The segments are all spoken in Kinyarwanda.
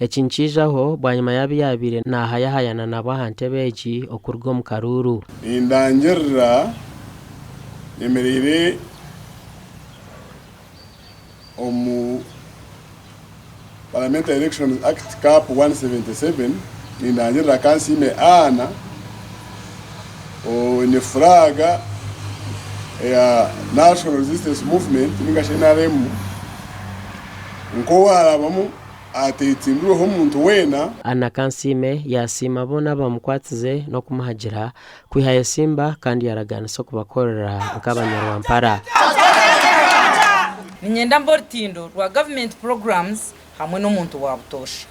ekinkijaho bwanyuma yabire nahayahayana nabo hantebeki okurgo mu Karuru indangirira yemerere omu Parliamentary Elections Act Cap 177 indangirira kansime ana o nefraga ya National Resistance Movement ningashenaremu nko arabamu atetinduro homuntu wena ana kansime yasima bona bamukwatize no kumuhagira kwihaye Simba kandi yaragana so kubakorera nk'abanyarwampara Ninyenda mbortindo rwa government programs hamwe n'umuntu wabutosha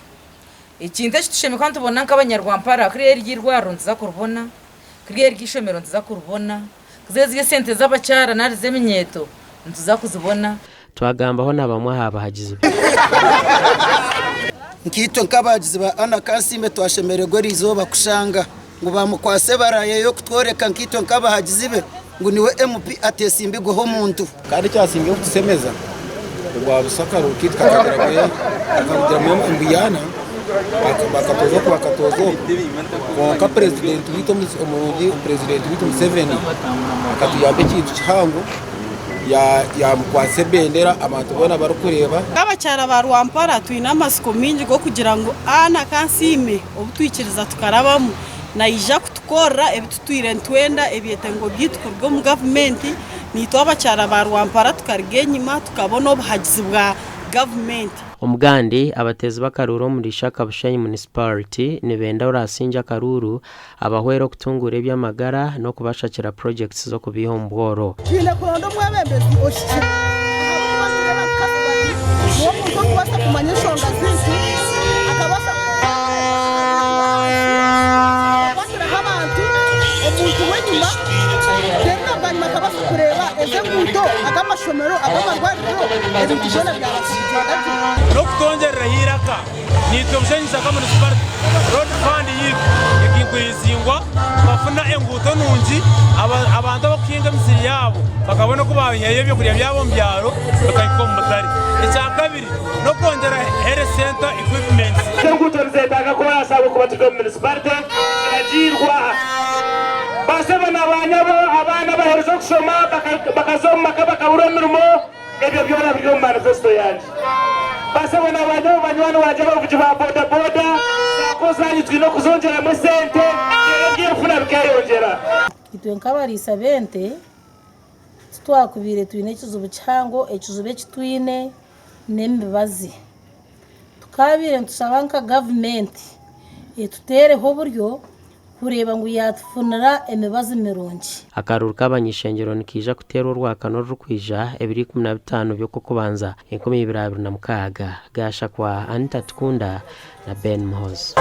ikinde kitusheme kandi tubona nk'abanyarwampara kriye ryirwaro nziza kurubona kriye ryishomero nziza kurubona kuzeze sente z'abacyara nari zeminyeto nziza kuzibona twagambaho nabamwe habahagize nkito nkabagize ba ana kansime twashemerego rizoba kushanga ngo bamukwase baraye yo kutworeka nkito nkabahagize be ngo niwe MP atesimbigwe ho muntu kandi cyasimbye kusemeza ubwa busakaro kitwa kagaragoye akavugira mu mbiyana bakatozo kwa president wito umurundi president wito Museveni akatuyambe kintu cyango ya mukwase bendera abantu bona barukureba abacyara ba Rwampara twina amasiko mingi go kugira ngo ana kansime obutwikiriza tukarabamo naija kutukora ebitutwire ntwenda ebyete ngo byitkurwa mu government nito abacyara ba Rwampara tukargenyima tukabona obuhagizi bwa government Omugandi abatezi bakaruro muri shaka bushenyi municipality nibenda urasinja Karuru abahwero kutungura ebyamagara no kubashakira projects zo kubihombworo kine kondo mwebembezi oshikira wo muntu kwasa kumanyisho ngazisi akabasa basira habantu omuntu wenyuma tena banyuma akabasa kureba eze muntu akamashomero akamarwariro ebitijona byarasije no kutongerera hiraka nitwe bushenyi saka municipality road fund yikwizingwa bafuna enguto nungi abantu bakinga misiri yabo bakabona ko baheye byo kuriya byabo mbyaro bakayiko mu mutari icyakabiri no kongera health center equipment enguto nzetaga ko yasaba kuba tudo municipality kiragirwa basebana abanyabo abana bahereza kusoma bakazoma bakabura mirimo ebyo byona byo mu manifesto yanje basebana abanyabo banywana baje bavuga ba boda boda sakozanyi twino kuzongera mu sente ngiye funa bikayongera itwe nkabarisa bente twakubire twine kizubu cyango ekizube kitwine nembibazi tukabire ntusaba nka government etutereho buryo kureba ngo yatufunira emibazi mirongi Akaruru kabanyishengero nikija kutera urwakano rukwija 2015 byo kubanza 2026 gasha kwa Anita Tukunda na Ben Moz